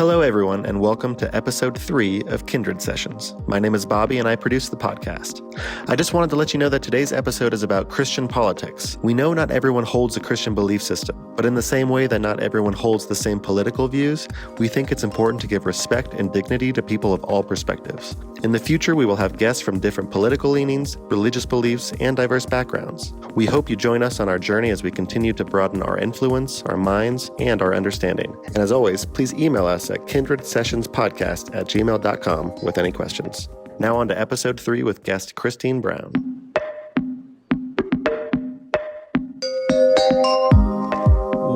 Hello, everyone, and welcome to episode 3 of Kindred Sessions. My name is Bobby, and I produce the podcast. I just wanted to let you know that today's episode is about Christian politics. We know not everyone holds a Christian belief system, but in the same way that not everyone holds the same political views, we think it's important to give respect and dignity to people of all perspectives. In the future, we will have guests from different political leanings, religious beliefs, and diverse backgrounds. We hope you join us on our journey as we continue to broaden our influence, our minds, and our understanding. And as always, please email us at kindredsessionspodcast@gmail.com with any questions. Now on to episode 3 with guest Christine Brown.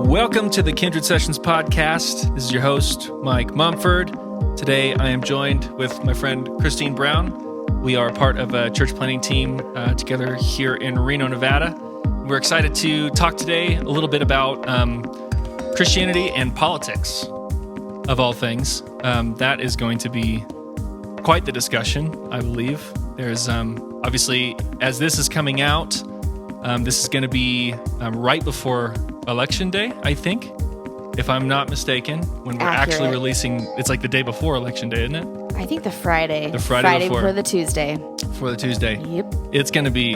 Welcome to the Kindred Sessions podcast. This is your host, Mike Mumford. Today I am joined with my friend Christine Brown. We are part of a church planting team together here in Reno, Nevada. We're excited to talk today a little bit about Christianity and politics, of all things. That is going to be quite the discussion, I believe. There's obviously, as this is coming out, this is going to be right before Election Day, I think, if I'm not mistaken, when we're actually releasing. It's like the day before Election Day, isn't it? I think the Friday. The Friday before the Tuesday. Before the Tuesday. Yep. It's going to be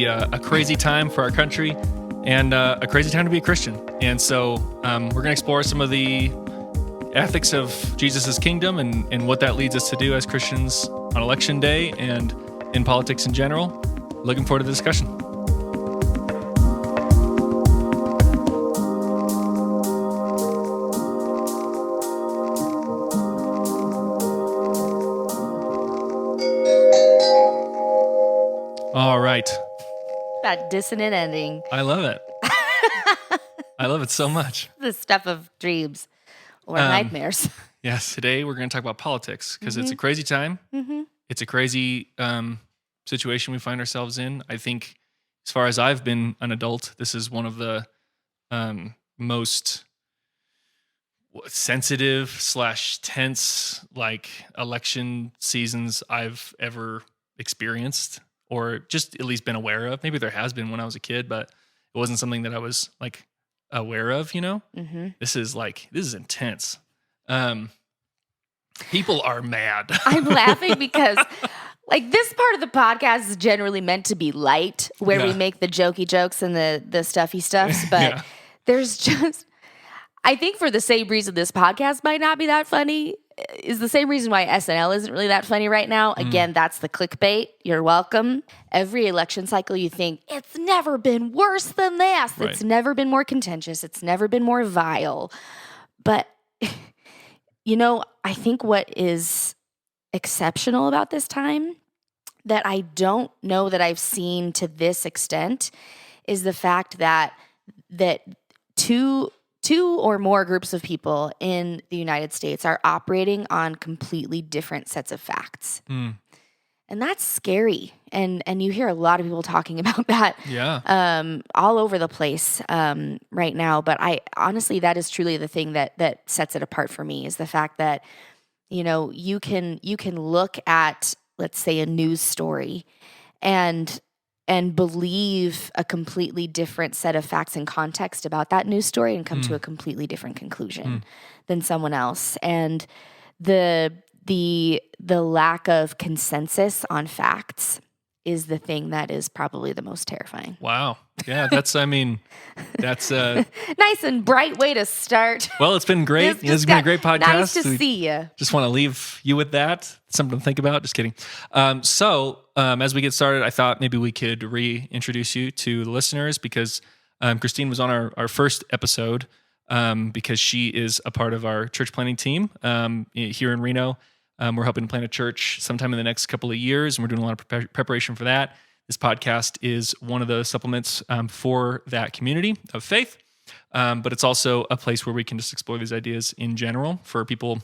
a crazy time for our country and a crazy time to be a Christian. And so we're going to explore some of the ethics of Jesus' kingdom and what that leads us to do as Christians on Election Day and in politics in general. Looking forward to the discussion. All right. That dissonant ending. I love it. I love it so much. The stuff of dreams or nightmares. Yes, today we're going to talk about politics because it's a crazy time. Mm-hmm. It's a crazy situation we find ourselves in. I think as far as I've been an adult, this is one of the most sensitive / tense election seasons I've ever experienced or just at least been aware of. Maybe there has been when I was a kid, but it wasn't something that I was aware of, you know? Mm-hmm. This is intense. People are mad. I'm laughing because this part of the podcast is generally meant to be light, where we make the jokey jokes and the stuffy stuffs, but there's just, I think for the same reason this podcast might not be that funny, is the same reason why SNL isn't really that funny right now. Again, that's the clickbait. You're welcome. Every election cycle you think, it's never been worse than this. Right. It's never been more contentious. It's never been more vile. But, I think what is exceptional about this time that I don't know that I've seen to this extent is the fact that two or more groups of people in the United States are operating on completely different sets of facts. And that's scary. And you hear a lot of people talking about that all over the place right now. But honestly, that is truly the thing that sets it apart for me is the fact that, you can look at, let's say, a news story and believe a completely different set of facts and context about that news story and come to a completely different conclusion than someone else. And the lack of consensus on facts is the thing that is probably the most terrifying. Wow. Yeah, that's nice and bright way to start. Well, it's been great. It's been a great podcast. Nice to see you. Just want to leave you with that. Something to think about. Just kidding. So as we get started, I thought maybe we could reintroduce you to the listeners because Christine was on our first episode because she is a part of our church planting team here in Reno. We're helping to plant a church sometime in the next couple of years, and we're doing a lot of preparation for that. This podcast is one of the supplements for that community of faith, but it's also a place where we can just explore these ideas in general for people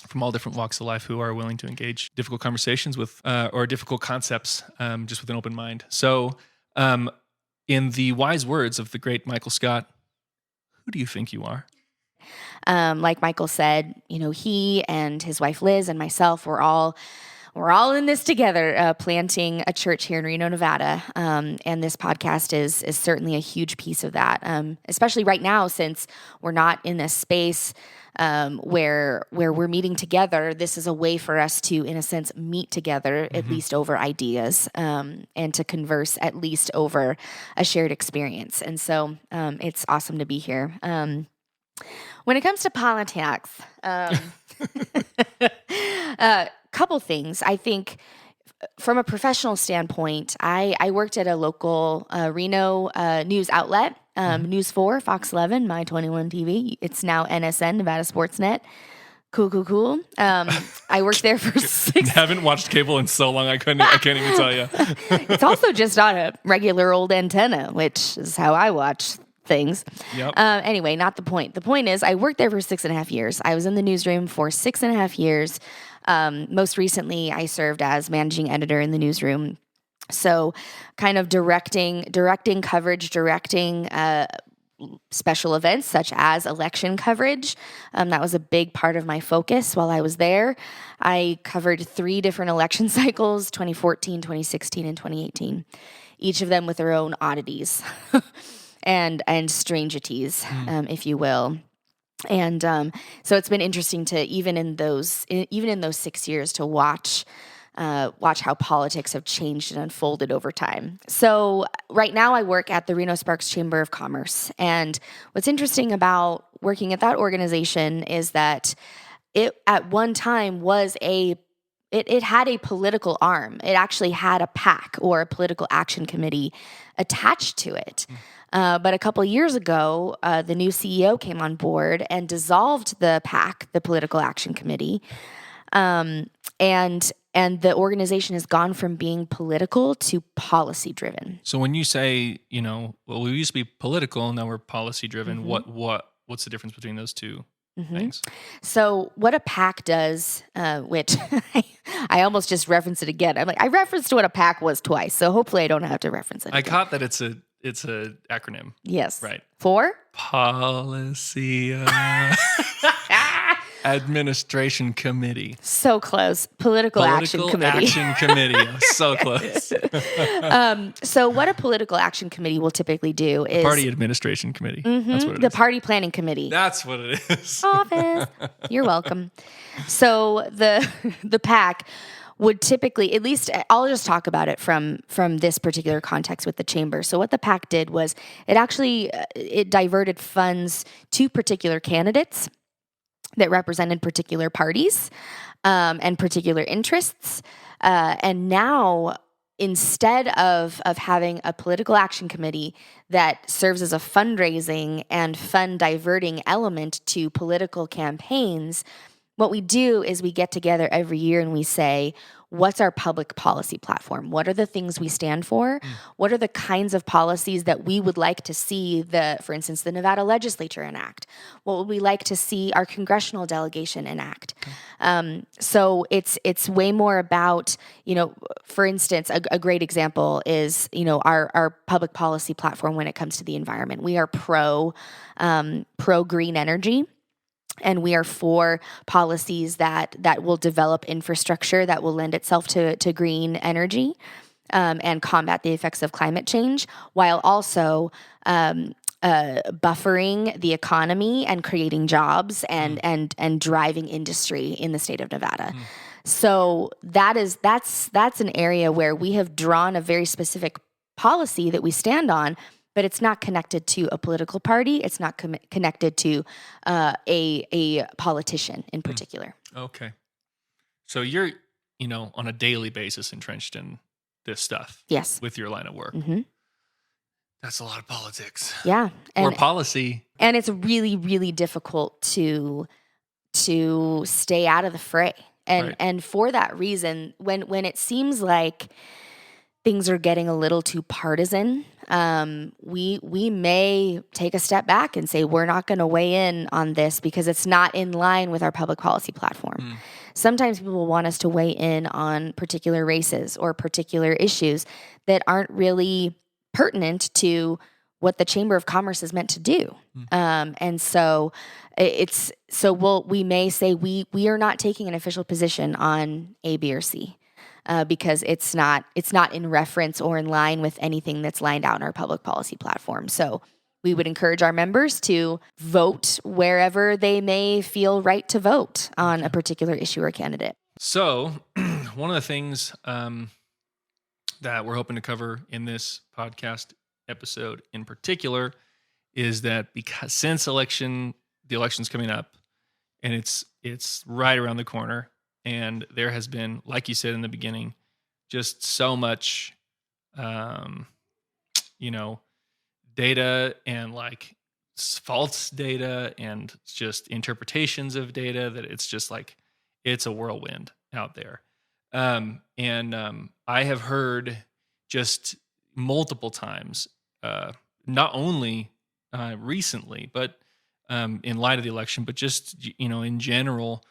from all different walks of life who are willing to engage difficult conversations with or difficult concepts just with an open mind. So in the wise words of the great Michael Scott, who do you think you are? Like Michael said, he and his wife Liz and myself were all we're all in this together, planting a church here in Reno, Nevada. And this podcast is certainly a huge piece of that, especially right now, since we're not in this space where we're meeting together. This is a way for us to, in a sense, meet together, at least over ideas, and to converse at least over a shared experience. And so it's awesome to be here. When it comes to politics, couple things. I think from a professional standpoint, I worked at a local Reno news outlet, News 4, Fox 11, My 21 TV. It's now NSN, Nevada Sportsnet. Cool. I worked there for 6. Haven't watched cable in so long. I can't even tell you. It's also just on a regular old antenna, which is how I watch things. Yep. Anyway, not the point. The point is I worked there for 6.5 years. I was in the newsroom for 6.5 years. Most recently, I served as managing editor in the newsroom. So kind of directing coverage, directing special events such as election coverage. That was a big part of my focus while I was there. I covered 3 different election cycles, 2014, 2016, and 2018, each of them with their own oddities and strangities, if you will. And so it's been interesting to even in those 6 years to watch how politics have changed and unfolded over time. So right now I work at the Reno Sparks Chamber of Commerce, and what's interesting about working at that organization is that it at one time was it had a political arm. It actually had a PAC, or a political action committee, attached to it. But a couple of years ago, the new CEO came on board and dissolved the PAC, the Political Action Committee, and the organization has gone from being political to policy driven. So when you say, we used to be political, now we're policy driven. What's the difference between those two things? So what a PAC does, which I almost just referenced it again. I'm like, I referenced what a PAC was twice, so hopefully I don't have to reference it. I caught that it's a acronym. Yes. Right. For? Policy Administration Committee. So close. Political Action Committee. Action Committee. So close. So what a Political Action Committee will typically do is... Party Administration Committee. That's what it is. The Party Planning Committee. That's what it is. Office. You're welcome. So the PAC would typically, at least I'll just talk about it from this particular context with the chamber. So what the PAC did was it diverted funds to particular candidates that represented particular parties and particular interests. And now, instead of having a political action committee that serves as a fundraising and fund diverting element to political campaigns, what we do is we get together every year and we say, what's our public policy platform? What are the things we stand for? What are the kinds of policies that we would like to see for instance, the Nevada legislature enact? What would we like to see our congressional delegation enact? So it's way more about, for instance, a great example is, our public policy platform when it comes to the environment. We are pro green energy. And we are for policies that will develop infrastructure that will lend itself to green energy and combat the effects of climate change, while also buffering the economy and creating jobs and driving industry in the state of Nevada. So that's an area where we have drawn a very specific policy that we stand on, but it's not connected to a political party. It's not connected to a politician in particular. Okay. So you're, on a daily basis entrenched in this stuff. Yes. With your line of work. That's a lot of politics. Yeah. Or policy. And it's really, really difficult to stay out of the fray. And for that reason, when it seems like things are getting a little too partisan, we may take a step back and say, we're not going to weigh in on this because it's not in line with our public policy platform. Sometimes people will want us to weigh in on particular races or particular issues that aren't really pertinent to what the Chamber of Commerce is meant to do. And so we may say we are not taking an official position on A, B, or C. because it's not in reference or in line with anything that's lined out in our public policy platform. So we would encourage our members to vote wherever they may feel right to vote on a particular issue or candidate. So one of the things that we're hoping to cover in this podcast episode in particular is that because since the election's coming up and it's right around the corner, and there has been, like you said in the beginning, just so much data and like false data and just interpretations of data that it's just like it's a whirlwind out there. I have heard just multiple times, not only recently, but in light of the election, but just in general,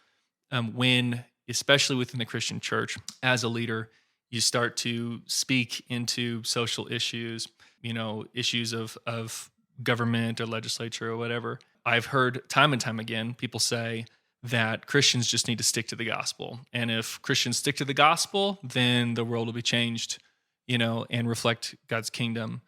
when especially within the Christian church, as a leader, you start to speak into social issues, issues of government or legislature or whatever. I've heard time and time again people say that Christians just need to stick to the gospel. And if Christians stick to the gospel, then the world will be changed, and reflect God's kingdom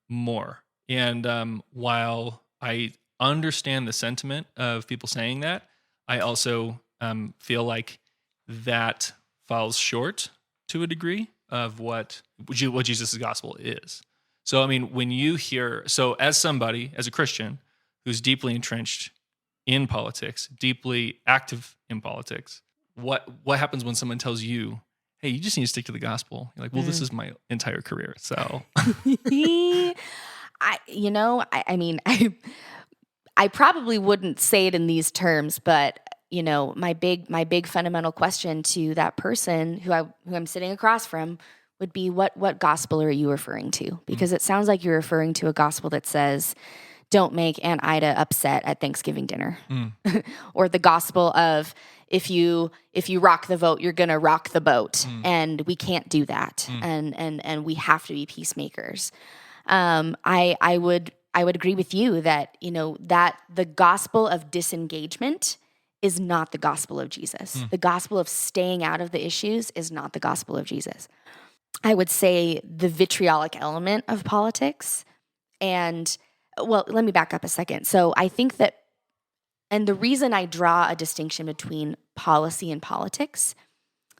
more. And while I understand the sentiment of people saying that, I also feel like that falls short to a degree of what Jesus' gospel is. So, I mean, when you hear, as a Christian who's deeply entrenched in politics, deeply active in politics, what happens when someone tells you, hey, you just need to stick to the gospel? You're like, well, this is my entire career. So, I probably wouldn't say it in these terms, but my big fundamental question to that person who I'm sitting across from would be, what gospel are you referring to? Because it sounds like you're referring to a gospel that says, don't make Aunt Ida upset at Thanksgiving dinner, or the gospel of if you rock the vote, you're gonna rock the boat, and we can't do that, and we have to be peacemakers. I would agree with you that that the gospel of disengagement is not the gospel of Jesus. The gospel of staying out of the issues is not the gospel of Jesus. I would say the vitriolic element of politics, and let me back up a second. So I think that, and the reason I draw a distinction between policy and politics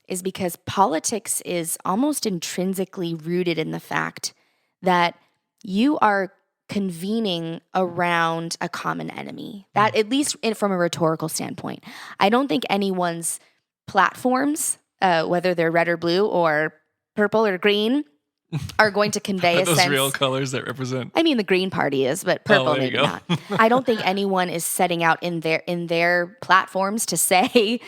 is because politics is almost intrinsically rooted in the fact that you are convening around a common enemy. That, at least from a rhetorical standpoint, I don't think anyone's platforms, whether they're red or blue or purple or green, are going to convey Are a those sense. real colors that represent? I mean, the Green Party is, but purple maybe not. I don't think anyone is setting out in their platforms to say,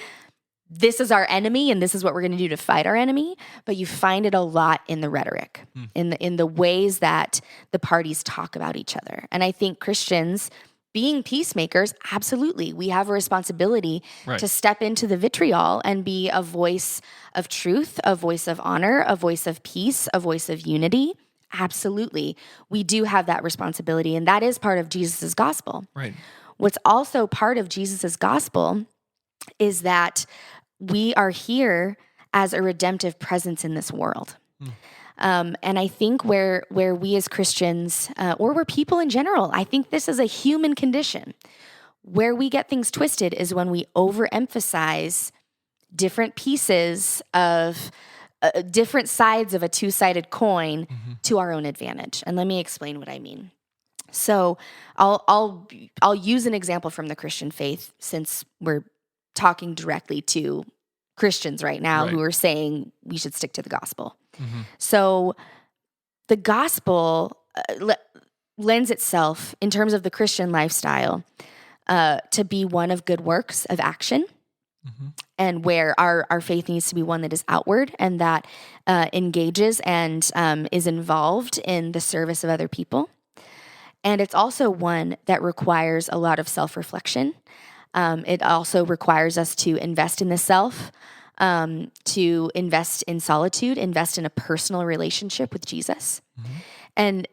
this is our enemy and this is what we're going to do to fight our enemy. But you find it a lot in the rhetoric, in the ways that the parties talk about each other. And I think Christians, being peacemakers, absolutely, we have a responsibility to step into the vitriol and be a voice of truth, a voice of honor, a voice of peace, a voice of unity. Absolutely. We do have that responsibility, and that is part of Jesus' gospel. Right. What's also part of Jesus' gospel is that we are here as a redemptive presence in this world. And I think where we as Christians, or we're people in general, I think this is a human condition. Where we get things twisted is when we overemphasize different pieces of different sides of a two-sided coin to our own advantage. And let me explain what I mean. So I'll use an example from the Christian faith, since we're talking directly to Christians right now who are saying we should stick to the gospel. So the gospel lends itself, in terms of the Christian lifestyle, to be one of good works of action, and where our faith needs to be one that is outward and that engages and is involved in the service of other people. And it's also one that requires a lot of self-reflection. It also requires us to invest in the self, to invest in solitude, invest in a personal relationship with Jesus. And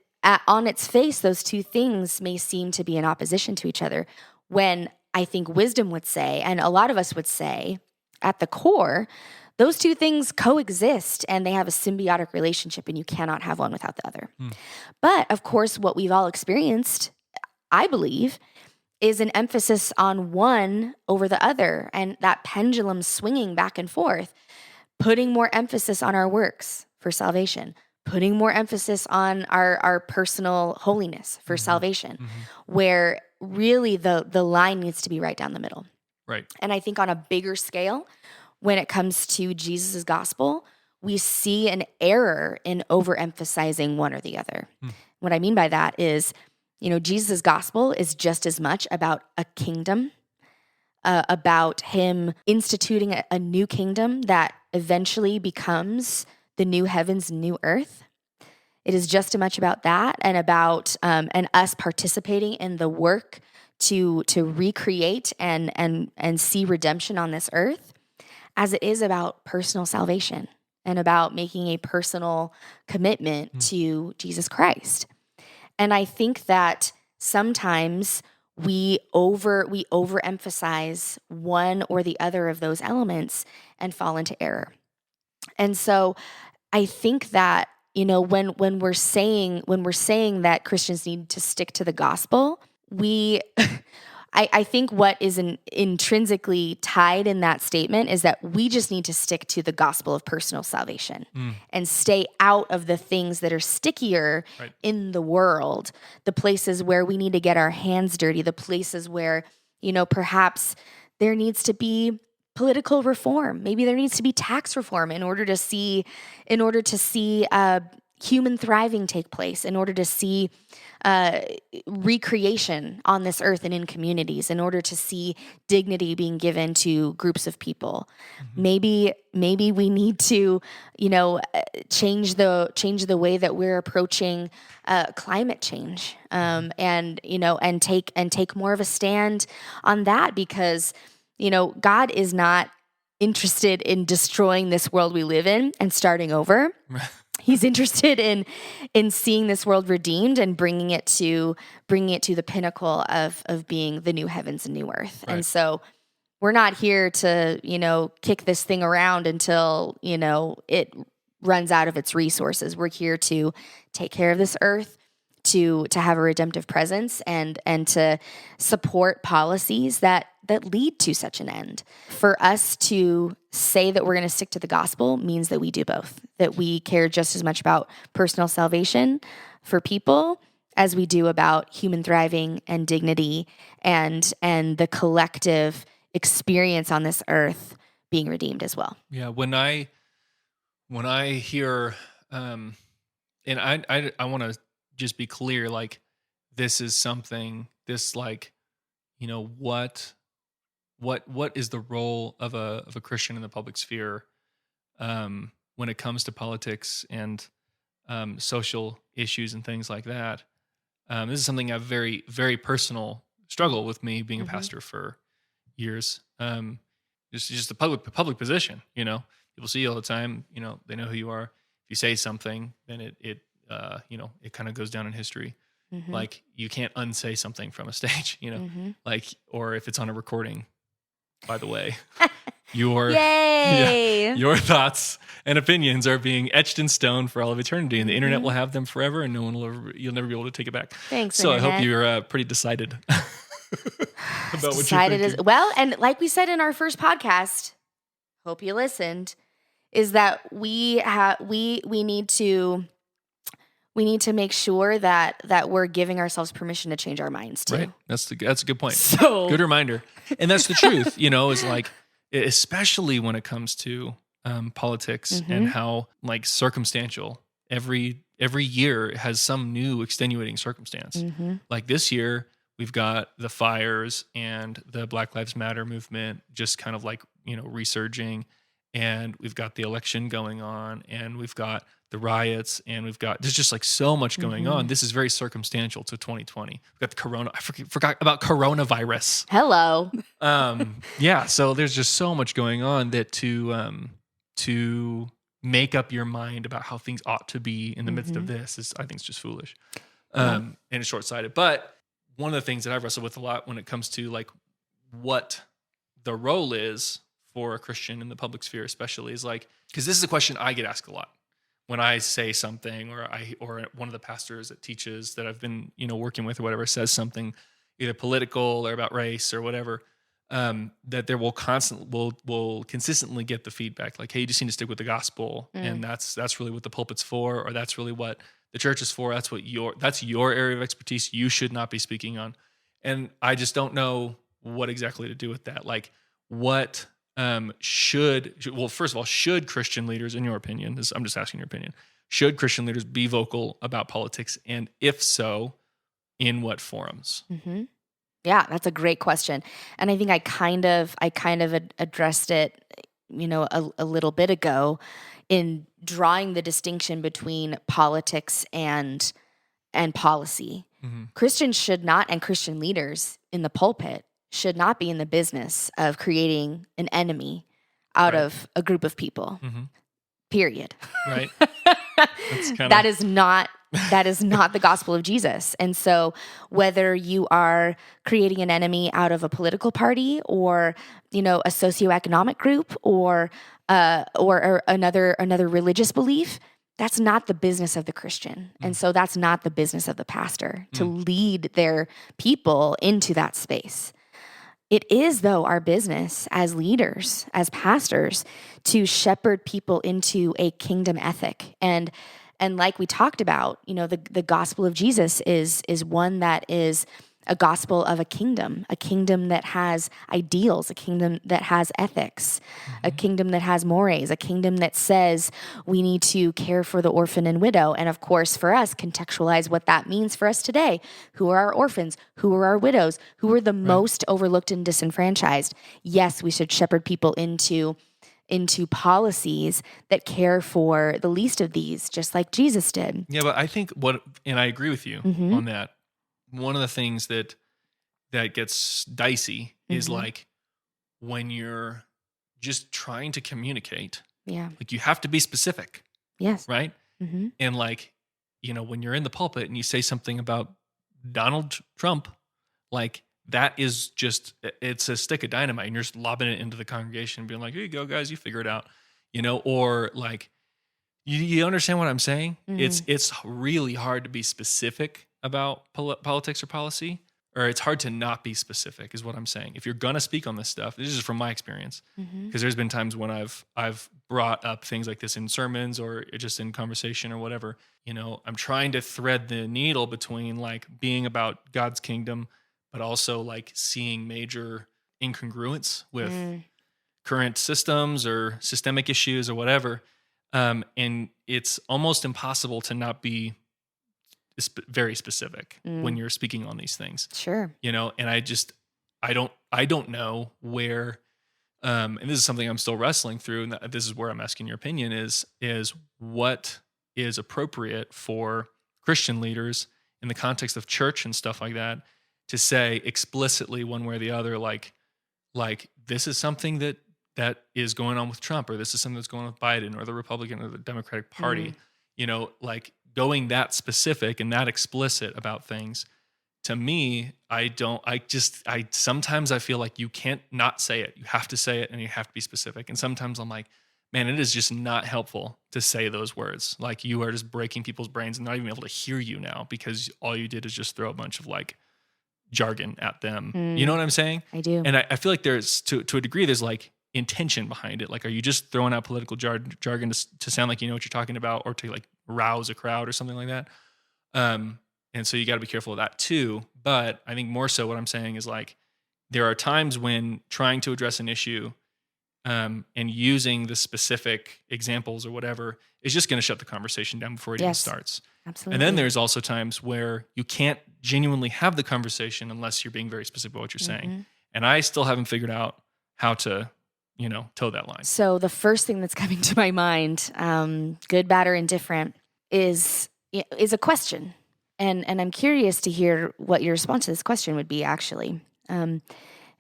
on its face, those two things may seem to be in opposition to each other, when I think wisdom would say, and a lot of us would say, at the core, those two things coexist and they have a symbiotic relationship, and you cannot have one without the other. But of course, what we've all experienced, I believe, is an emphasis on one over the other, and that pendulum swinging back and forth, putting more emphasis on our works for salvation, putting more emphasis on our personal holiness for salvation, where really the line needs to be right down the middle. Right. And I think on a bigger scale, when it comes to Jesus' gospel, we see an error in overemphasizing one or the other. What I mean by that is, Jesus' gospel is just as much about a kingdom, about him instituting a new kingdom that eventually becomes the new heavens, new earth. It is just as much about that and about and us participating in the work to recreate and see redemption on this earth, as it is about personal salvation and about making a personal commitment to Jesus Christ. And I think that sometimes we overemphasize one or the other of those elements and fall into error. And so I think that, when we're saying that Christians need to stick to the gospel, I think what is intrinsically tied in that statement is that we just need to stick to the gospel of personal salvation and stay out of the things that are stickier in the world, the places where we need to get our hands dirty, the places where, perhaps there needs to be political reform. Maybe there needs to be tax reform in order to see human thriving take place, in order to see recreation on this earth and in communities, in order to see dignity being given to groups of people. Maybe we need to, change the way that we're approaching climate change, and take more of a stand on that, because God is not interested in destroying this world we live in and starting over. He's interested in seeing this world redeemed and bringing it to the pinnacle of being the new heavens and new earth. Right. And so we're not here to, kick this thing around until, it runs out of its resources. We're here to take care of this earth, to have a redemptive presence, and to support policies that lead to such an end. For us to say that we're going to stick to the gospel means that we do both, that we care just as much about personal salvation for people as we do about human thriving and dignity and the collective experience on this earth being redeemed as well. Yeah, when I hear, and I want to just be clear, like, this is something, what is the role of a Christian in the public sphere when it comes to politics and social issues and things like that? This is something I've very, very personal struggle with, me being a pastor for years. Just the public position, people see you all the time, they know who you are. If you say something, then it kind of goes down in history. Like, you can't unsay something from a stage, or if it's on a recording, by the way, your thoughts and opinions are being etched in stone for all of eternity, and the internet will have them forever, and you'll never be able to take it back. Thanks. So Internet. I hope you're pretty decided about what you're thinking. As well. And like we said in our first podcast, hope you listened, is that we need to make sure that we're giving ourselves permission to change our minds too. Right. That's a good point. So good reminder. And that's the truth, is like, especially when it comes to politics and how, like, circumstantial every year has some new extenuating circumstance. Like this year, we've got the fires and the Black Lives Matter movement just kind of like, resurging. And we've got the election going on, and we've got the riots, and there's just like so much going on. This is very circumstantial to 2020. We've got the corona. I forgot about coronavirus. Hello. Yeah. So there's just so much going on that to make up your mind about how things ought to be in the midst of this is, I think, it's just foolish and it's short-sighted. But one of the things that I've wrestled with a lot when it comes to, like, what the role is for a Christian in the public sphere, especially, is like, because this is a question I get asked a lot when I say something, or one of the pastors that teaches that I've been, working with or whatever, says something either political or about race or whatever, that there will consistently get the feedback like, hey, you just need to stick with the gospel, and that's really what the pulpit's for, or that's really what the church is for. That's your area of expertise. You should not be speaking on. And I just don't know what exactly to do with that. Like, what first of all, should Christian leaders, in your opinion, I'm just asking your opinion, should Christian leaders be vocal about politics? And if so, in what forums? Mm-hmm. Yeah, that's a great question. And I think I kind of addressed it, a little bit ago in drawing the distinction between politics and policy. Mm-hmm. Christians should not, and Christian leaders in the pulpit should not be in the business of creating an enemy out of a group of people. Mm-hmm. Period. Right. That is not the gospel of Jesus. And so whether you are creating an enemy out of a political party or, a socioeconomic group or another religious belief, that's not the business of the Christian. And so that's not the business of the pastor to lead their people into that space. It is, though, our business as leaders, as pastors, to shepherd people into a kingdom ethic. And like we talked about, the gospel of Jesus is one that is a gospel of a kingdom that has ideals, a kingdom that has ethics, a kingdom that has mores, a kingdom that says we need to care for the orphan and widow. And of course, for us, contextualize what that means for us today. Who are our orphans? Who are our widows? Who are the most overlooked and disenfranchised? Yes, we should shepherd people into policies that care for the least of these, just like Jesus did. Yeah, but I think and I agree with you on that. One of the things that gets dicey is like when you're just trying to communicate. Yeah. Like you have to be specific. Yes. Right? Mm-hmm. And like, when you're in the pulpit and you say something about Donald Trump, like that is just, it's a stick of dynamite and you're just lobbing it into the congregation and being like, here you go, guys, you figure it out, or like, you understand what I'm saying? Mm-hmm. It's really hard to be specific about politics or policy, or it's hard to not be specific is what I'm saying. If you're going to speak on this stuff, this is from my experience, because there's been times when I've brought up things like this in sermons or just in conversation or whatever, I'm trying to thread the needle between like being about God's kingdom, but also like seeing major incongruence with current systems or systemic issues or whatever. And it's almost impossible to not be very specific when you're speaking on these things. Sure. And I don't know where, and this is something I'm still wrestling through, and this is where I'm asking your opinion is what is appropriate for Christian leaders in the context of church and stuff like that to say explicitly one way or the other, like this is something that is going on with Trump, or this is something that's going on with Biden or the Republican or the Democratic Party, like going that specific and that explicit about things. To me, sometimes I feel like you can't not say it. You have to say it and you have to be specific. And sometimes I'm like, man, it is just not helpful to say those words. Like you are just breaking people's brains and not even able to hear you now because all you did is just throw a bunch of like jargon at them. You know what I'm saying? I do. And I feel like there's, to a degree, there's like intention behind it. Like, are you just throwing out political jargon to sound like you know what you're talking about, or to like rouse a crowd or something like that? And so you got to be careful of that too. But I think more so what I'm saying is like, there are times when trying to address an issue and using the specific examples or whatever is just going to shut the conversation down before it even starts. Absolutely. And then there's also times where you can't genuinely have the conversation unless you're being very specific about what you're saying. And I still haven't figured out how to, toe that line. So the first thing that's coming to my mind, good, bad, or indifferent, is a question. And I'm curious to hear what your response to this question would be, actually. And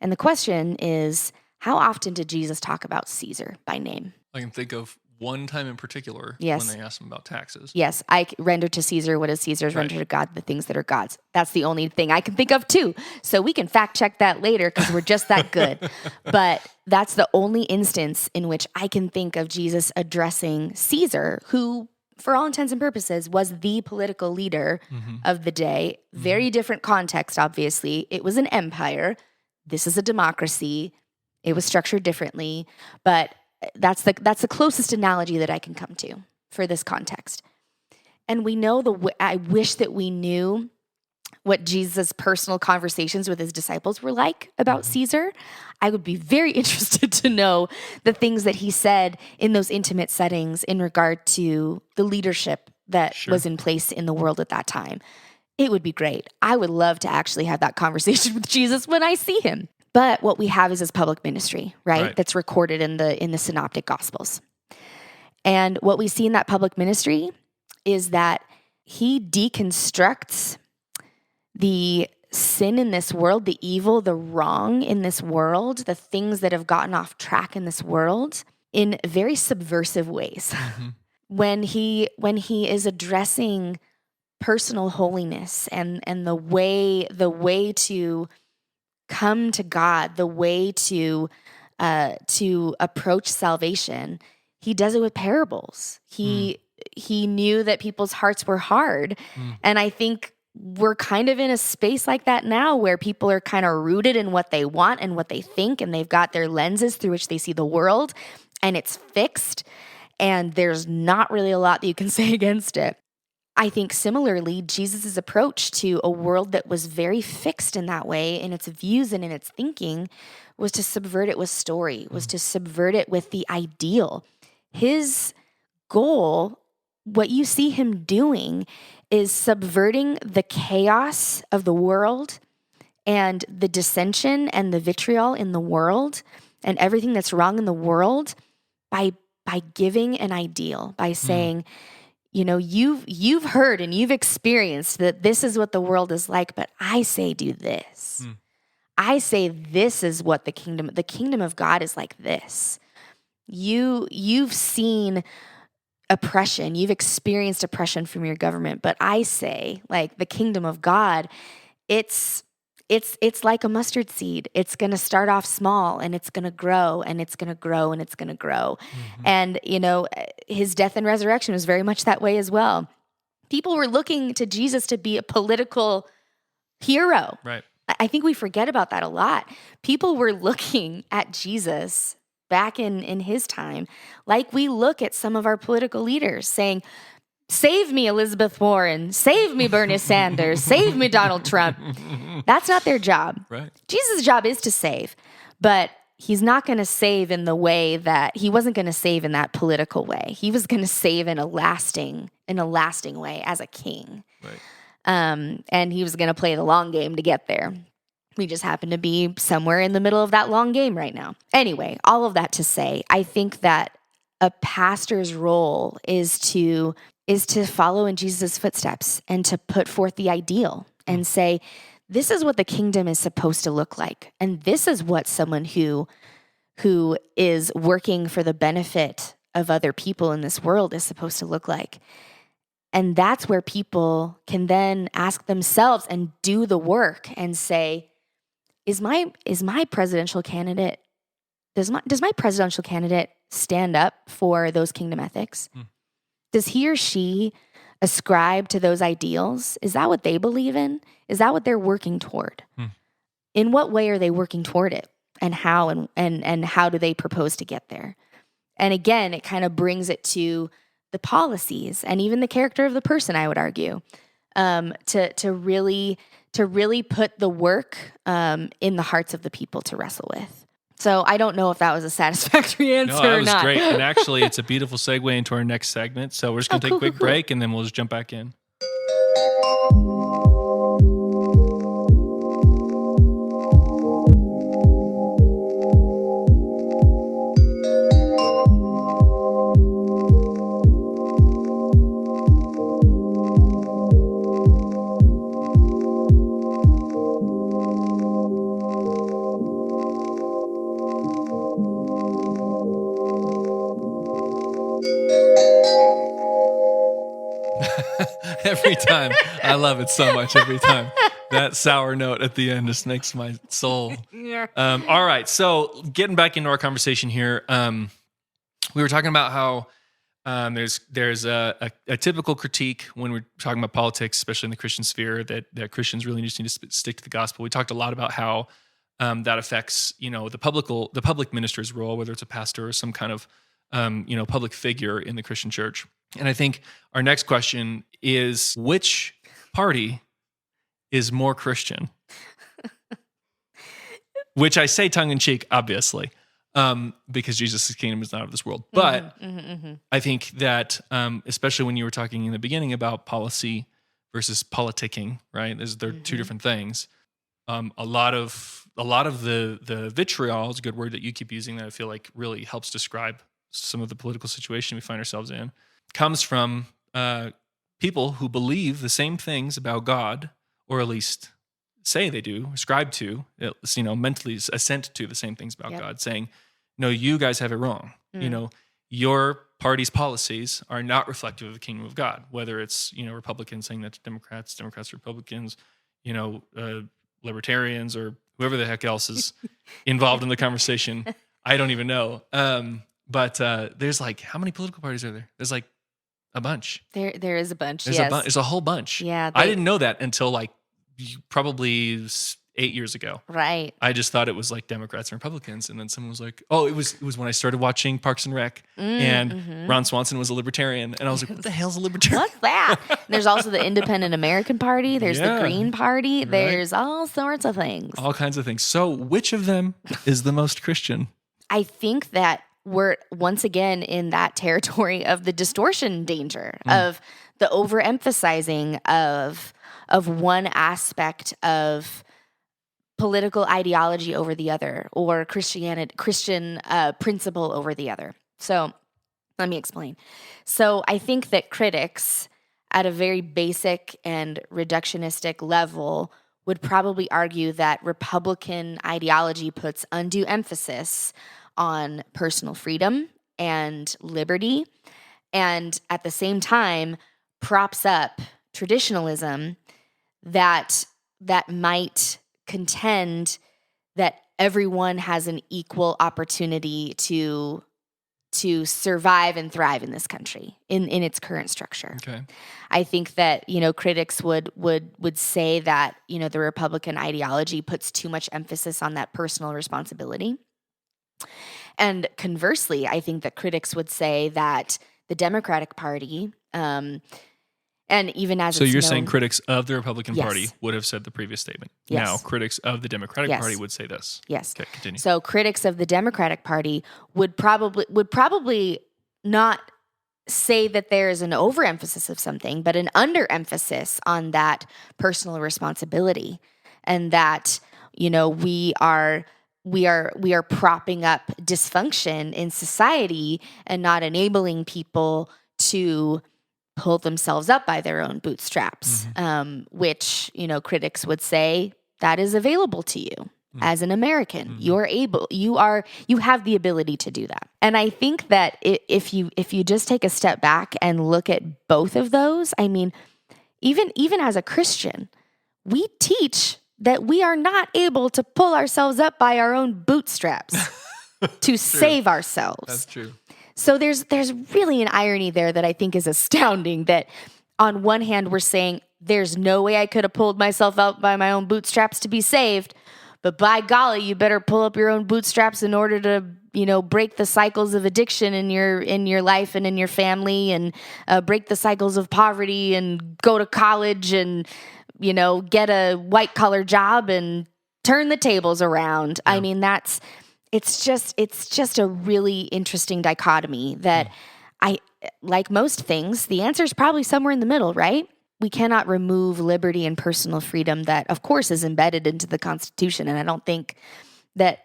the question is, how often did Jesus talk about Caesar by name? I can think of one time in particular Yes. when they asked him about taxes. Yes, render to Caesar what is Caesar's, Right. render to God the things that are God's. That's the only thing I can think of too. So we can fact check that later because we're just that good. But that's the only instance in which I can think of Jesus addressing Caesar, who, for all intents and purposes, was the political leader of the day. Very different context, obviously. It was an empire. This is a democracy. It was structured differently, but that's the closest analogy that I can come to for this context. And we know I wish that we knew what Jesus' personal conversations with his disciples were like about Caesar. I would be very interested to know the things that he said in those intimate settings in regard to the leadership that was in place in the world at that time. It would be great. I would love to actually have that conversation with Jesus when I see him. But what we have is his public ministry, right? That's recorded in the synoptic gospels. And what we see in that public ministry is that he deconstructs the sin in this world, the evil, the wrong in this world, the things that have gotten off track in this world in very subversive ways. When he is addressing personal holiness and the way to come to God, the way to approach salvation, he does it with parables. He knew that people's hearts were hard. And I think we're kind of in a space like that now where people are kind of rooted in what they want and what they think, and they've got their lenses through which they see the world, and it's fixed, and there's not really a lot that you can say against it. I think similarly, Jesus' approach to a world that was very fixed in that way, in its views and in its thinking, was to subvert it with story, was to subvert it with the ideal. His goal, what you see him doing, is subverting the chaos of the world and the dissension and the vitriol in the world and everything that's wrong in the world by giving an ideal, by saying, you know, you've heard and you've experienced that this is what the world is like, but I say do this. I say this is what the kingdom of God is like this. You've seen oppression, you've experienced oppression from your government, but I say, like, the kingdom of God, it's like a mustard seed. It's going to start off small and it's going to grow and it's going to grow and it's going to grow. And, you know, his death and resurrection was very much that way as well. People were looking to Jesus to be a political hero. Right. I think we forget about that a lot. People were looking at Jesus back in his time like we look at some of our political leaders saying, save me, Elizabeth Warren. Save me, Bernie Sanders. Save me, Donald Trump. That's not their job. Right. Jesus' job is to save, but he's not going to save in the way that he wasn't going to save in that political way. He was going to save in a lasting way as a king. Right. And he was going to play the long game to get there. We just happen to be somewhere in the middle of that long game right now. Anyway, all of that to say, I think that a pastor's role is to follow in Jesus' footsteps and to put forth the ideal and say, this is what the kingdom is supposed to look like. And this is what someone who is working for the benefit of other people in this world is supposed to look like. And that's where people can then ask themselves and do the work and say, is my presidential candidate, does my presidential candidate stand up for those kingdom ethics? Does he or she ascribe to those ideals? Is that what they believe in? Is that what they're working toward? In what way are they working toward it? And how and how do they propose to get there? And again, it kind of brings it to the policies and even the character of the person, I would argue, to really put the work in the hearts of the people to wrestle with. So I don't know if that was a satisfactory answer No, that or was not. great. And actually, it's a beautiful segue into our next segment. So we're just going to take a quick break and then we'll just jump back in. time. I love it so much every time. That sour note at the end just makes my soul. All right. So getting back into our conversation here, we were talking about how there's a typical critique when we're talking about politics, especially in the Christian sphere, that Christians really just need to stick to the gospel. We talked a lot about how that affects, the public minister's role, whether it's a pastor or some kind of public figure in the Christian church. And I think our next question is, which party is more Christian? Which I say tongue in cheek, obviously, because Jesus' kingdom is not of this world. But I think that, especially when you were talking in the beginning about policy versus politicking, right? They're two different things. A lot of the vitriol is a good word that you keep using that I feel like really helps describe some of the political situation we find ourselves in, comes from people who believe the same things about God, or at least say they do, ascribe to, mentally assent to the same things about God, saying, no, you guys have it wrong. Your party's policies are not reflective of the kingdom of God, whether it's, Republicans saying that to Democrats, Democrats to Republicans, libertarians, or whoever the heck else is involved in the conversation. I don't even know. But there's how many political parties are there? There's a bunch. There is a bunch. There's a whole bunch. Yeah. I didn't know that until probably 8 years ago. Right. I just thought it was Democrats and Republicans, and then someone was like, "Oh, it was when I started watching Parks and Rec, and Ron Swanson was a libertarian," and I was like, "What the hell's a libertarian? What's that?" There's also the Independent American Party. There's the Green Party. Right. There's all sorts of things. All kinds of things. So, which of them is the most Christian? I think that we're once again in that territory of the distortion danger, of the overemphasizing of one aspect of political ideology over the other, or Christian principle over the other. So let me explain. So I think that critics at a very basic and reductionistic level would probably argue that Republican ideology puts undue emphasis on personal freedom and liberty, and at the same time props up traditionalism that might contend that everyone has an equal opportunity to survive and thrive in this country in its current structure. Okay. I think that, critics would say that, the Republican ideology puts too much emphasis on that personal responsibility. And conversely, I think that critics would say that the Democratic Party, and even as so it's you're known, saying critics of the Republican Yes. Party would have said the previous statement. Yes. Now critics of the Democratic Yes. Party would say this. Yes. Okay, continue. So critics of the Democratic Party would probably not say that there is an overemphasis of something, but an underemphasis on that personal responsibility, and that we are propping up dysfunction in society and not enabling people to pull themselves up by their own bootstraps, which, critics would say that is available to you as an American. You have the ability to do that. And I think that if you just take a step back and look at both of those, I mean, even as a Christian, we teach that we are not able to pull ourselves up by our own bootstraps to save ourselves. That's true. So there's really an irony there that I think is astounding, that on one hand we're saying there's no way I could have pulled myself out by my own bootstraps to be saved, but by golly, you better pull up your own bootstraps in order to, break the cycles of addiction in your life and in your family, and break the cycles of poverty, and go to college, and get a white collar job and turn the tables around. Yeah. I mean, it's just a really interesting dichotomy that like most things, the answer is probably somewhere in the middle, right? We cannot remove liberty and personal freedom that, of course, is embedded into the Constitution. And I don't think that,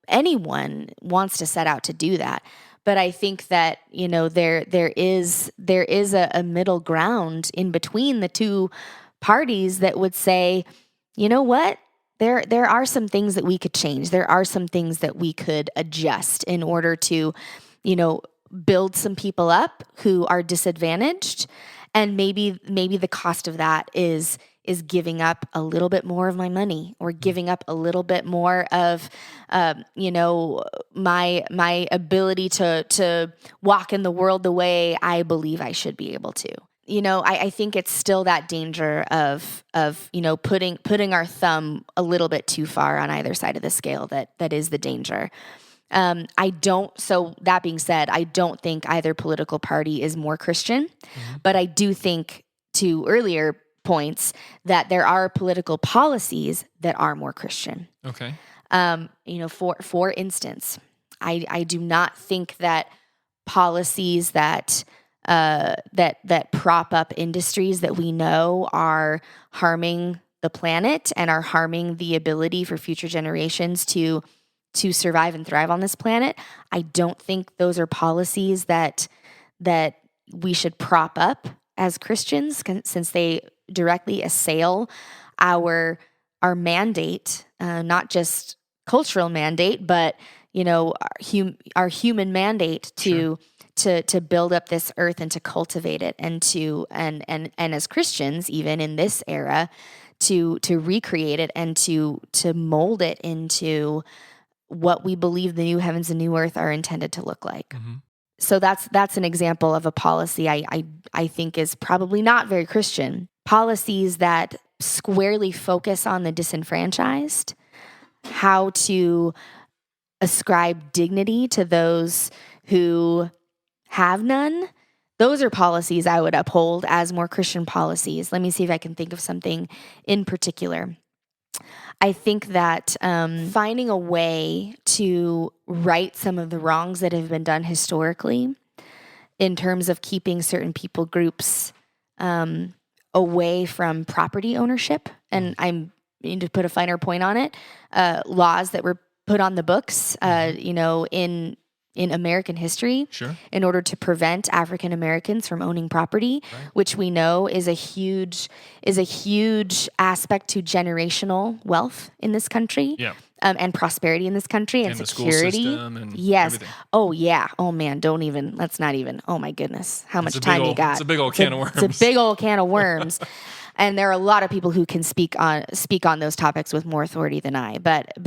anyone wants to set out to do that. But I think that, there is a middle ground in between the two parties that would say, you know what? There are some things that we could change. There are some things that we could adjust in order to, build some people up who are disadvantaged, And maybe the cost of that is giving up a little bit more of my money, or giving up a little bit more of, my ability to walk in the world the way I believe I should be able to. I think it's still that danger of putting our thumb a little bit too far on either side of the scale that is the danger. So that being said, I don't think either political party is more Christian, but I do think, to earlier points, that there are political policies that are more Christian. Okay. For instance, I do not think that policies that prop up industries that we know are harming the planet and are harming the ability for future generations to survive and thrive on this planet, I don't think those are policies that we should prop up as Christians, since they directly assail our mandate, not just cultural mandate, but our human mandate to build up this earth and to cultivate it, and as Christians, even in this era, to recreate it and to mold it into what we believe the new heavens and new earth are intended to look like. Mm-hmm. So that's an example of a policy I think is probably not very Christian. Policies that squarely focus on the disenfranchised, how to ascribe dignity to those who have none. Those are policies I would uphold as more Christian policies. Let me see if I can think of something in particular. I think that finding a way to right some of the wrongs that have been done historically, in terms of keeping certain people groups away from property ownership, and I need to put a finer point on it, laws that were put on the books, in American history, Sure. in order to prevent African Americans from owning property, Right. which we know is a huge aspect to generational wealth in this country, Yeah. and prosperity in this country, and the school security. system and Yes. everything. Oh yeah. Oh man. Let's not even. Oh my goodness. How much a big time you old- got? it's a big old can of It's worms. a big old can of worms. And there are a lot of people who can speak on those topics with more authority than I. But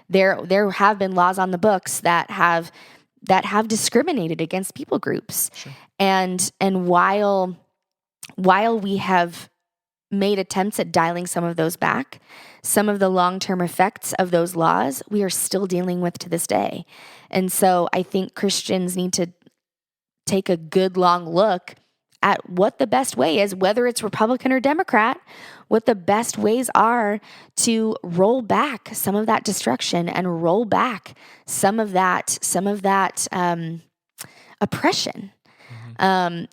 there have been laws on the books that have discriminated against people groups. Sure. And while we have made attempts at dialing some of those back, some of the long-term effects of those laws we are still dealing with to this day. And so I think Christians need to take a good long look at what the best way is, whether it's Republican or Democrat, what the best ways are to roll back some of that destruction and roll back some of that oppression. Mm-hmm.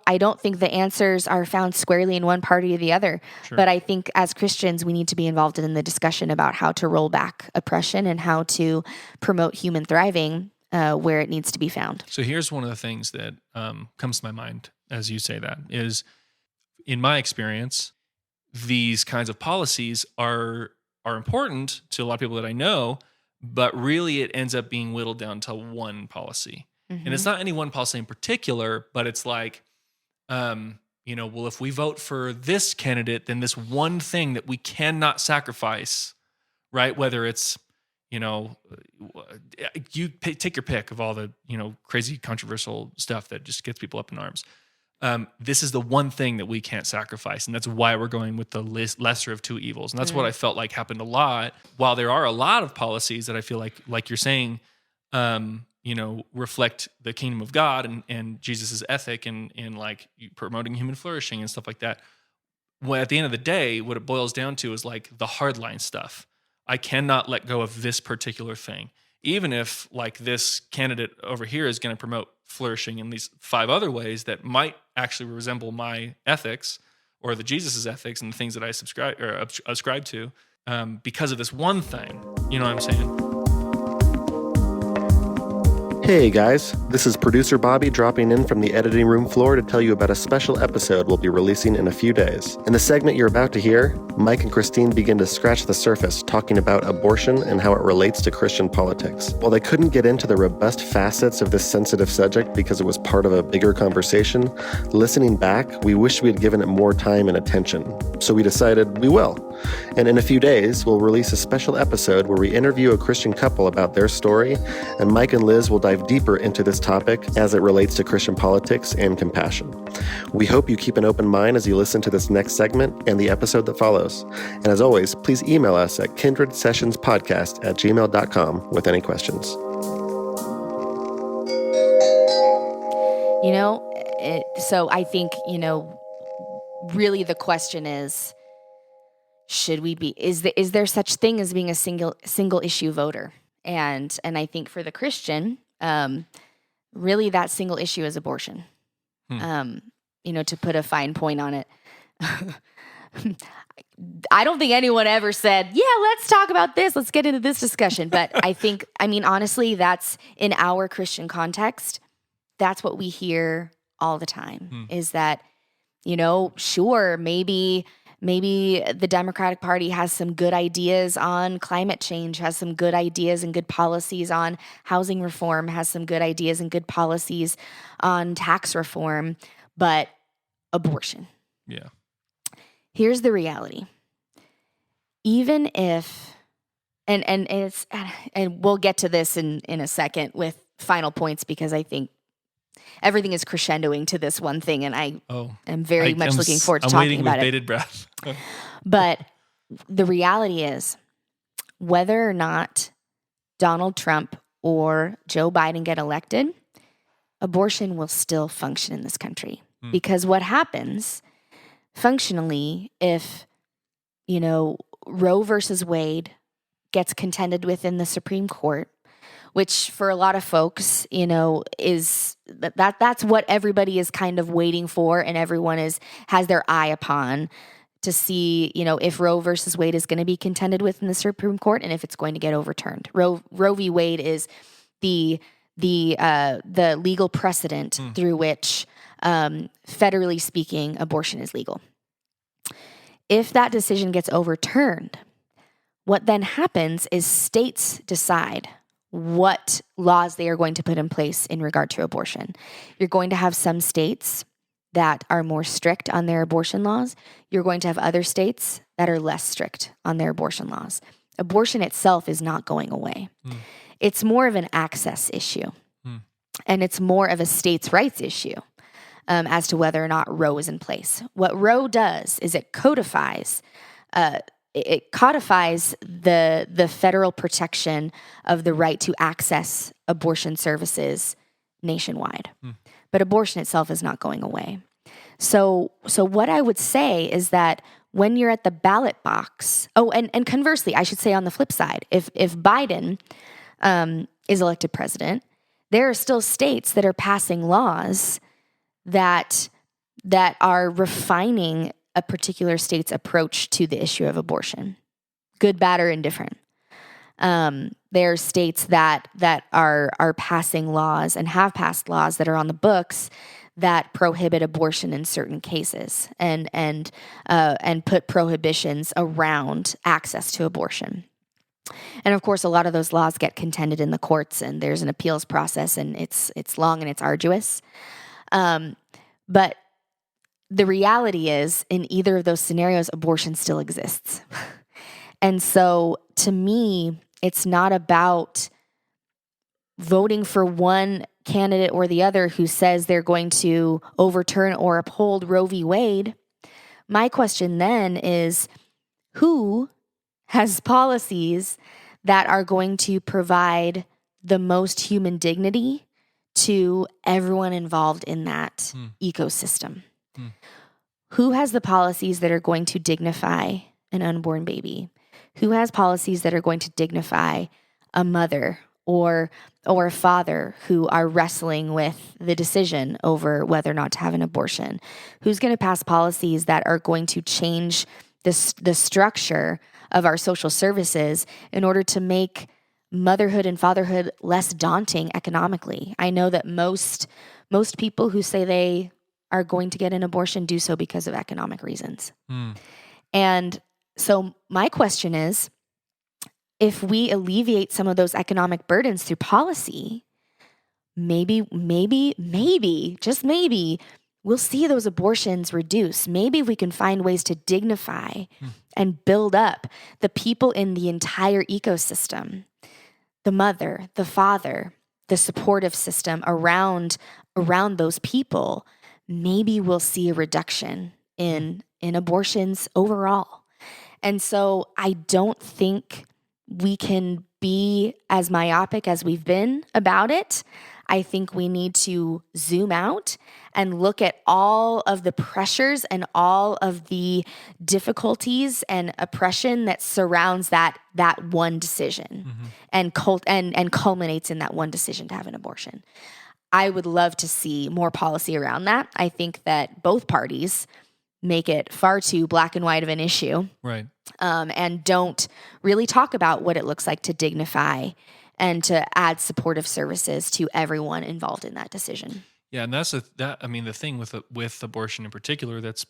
I don't think the answers are found squarely in one party or the other. Sure. But I think as Christians, we need to be involved in the discussion about how to roll back oppression and how to promote human thriving where it needs to be found. So here's one of the things that comes to my mind as you say that is, in my experience, these kinds of policies are important to a lot of people that I know, but really it ends up being whittled down to one policy. Mm-hmm. And it's not any one policy in particular, but it's like, well, if we vote for this candidate, then this one thing that we cannot sacrifice, right? Whether it's, take your pick of all the, crazy controversial stuff that just gets people up in arms. This is the one thing that we can't sacrifice. And that's why we're going with the lesser of two evils. And that's what I felt like happened a lot. While there are a lot of policies that I feel like you're saying, reflect the kingdom of God and Jesus's ethic and like promoting human flourishing and stuff like that. Well, at the end of the day, what it boils down to is like the hardline stuff. I cannot let go of this particular thing. Even if like this candidate over here is going to promote flourishing in these 5 other ways that might actually resemble my ethics or the Jesus's ethics and the things that I ascribe to, because of this one thing. You know what I'm saying? Hey guys, this is producer Bobby dropping in from the editing room floor to tell you about a special episode we'll be releasing in a few days. In the segment you're about to hear, Mike and Christine begin to scratch the surface talking about abortion and how it relates to Christian politics. While they couldn't get into the robust facets of this sensitive subject because it was part of a bigger conversation, listening back, we wish we had given it more time and attention. So we decided we will. And in a few days, we'll release a special episode where we interview a Christian couple about their story, and Mike and Liz will dive deeper into this topic as it relates to Christian politics and compassion. We hope you keep an open mind as you listen to this next segment and the episode that follows. And as always, please email us at kindredsessionspodcast@gmail.com with any questions. So I think, really the question is, should we be, is there such thing as being a single issue voter? And I think for the Christian, really that single issue is abortion. To put a fine point on it. I don't think anyone ever said, yeah, let's talk about this. Let's get into this discussion. But honestly, that's in our Christian context. That's what we hear all the time is that, sure, maybe the Democratic Party has some good ideas on climate change, has some good ideas and good policies on housing reform, has some good ideas and good policies on tax reform, but abortion. Yeah. Here's the reality. Even if, and we'll get to this in a second with final points, because I think everything is crescendoing to this one thing, and I am very much looking forward to talking about it. I'm waiting with bated breath. But the reality is, whether or not Donald Trump or Joe Biden get elected, abortion will still function in this country. Because what happens functionally if, Roe versus Wade gets contended with in the Supreme Court, which for a lot of folks, is that's what everybody is kind of waiting for, and everyone has their eye upon to see, if Roe versus Wade is going to be contended with in the Supreme Court and if it's going to get overturned. Roe v. Wade is the legal precedent through which, federally speaking, abortion is legal. If that decision gets overturned, what then happens is states decide what laws they are going to put in place in regard to abortion. You're going to have some states that are more strict on their abortion laws. You're going to have other states that are less strict on their abortion laws. Abortion itself is not going away. It's more of an access issue. And it's more of a states' rights issue as to whether or not Roe is in place. What Roe does is it codifies the federal protection of the right to access abortion services nationwide. But abortion itself is not going away. So what I would say is that when you're at the ballot box, and conversely, I should say on the flip side, if Biden is elected president, there are still states that are passing laws that are refining a particular state's approach to the issue of abortion, good, bad, or indifferent. There are states that are passing laws and have passed laws that are on the books that prohibit abortion in certain cases and put prohibitions around access to abortion. And of course, a lot of those laws get contended in the courts, and there's an appeals process, and it's long and it's arduous. But the reality is, in either of those scenarios, abortion still exists. And so, to me, it's not about voting for one candidate or the other who says they're going to overturn or uphold Roe v. Wade. My question then is, who has policies that are going to provide the most human dignity to everyone involved in that ecosystem? Who has the policies that are going to dignify an unborn baby? Who has policies that are going to dignify a mother or a father who are wrestling with the decision over whether or not to have an abortion? Who's going to pass policies that are going to change the structure of our social services in order to make motherhood and fatherhood less daunting economically. I know that most people who say they are going to get an abortion do so because of economic reasons. And so my question is, if we alleviate some of those economic burdens through policy, maybe, just maybe, we'll see those abortions reduce. Maybe we can find ways to dignify and build up the people in the entire ecosystem, the mother, the father, the supportive system around those people. Maybe we'll see a reduction in abortions overall. And so I don't think we can be as myopic as we've been about it. I think we need to zoom out and look at all of the pressures and all of the difficulties and oppression that surrounds that one decision and culminates in that one decision to have an abortion. I would love to see more policy around that. I think that both parties make it far too black and white of an issue. Right. And don't really talk about what it looks like to dignify and to add supportive services to everyone involved in that decision. Yeah, and the thing with abortion in particular that's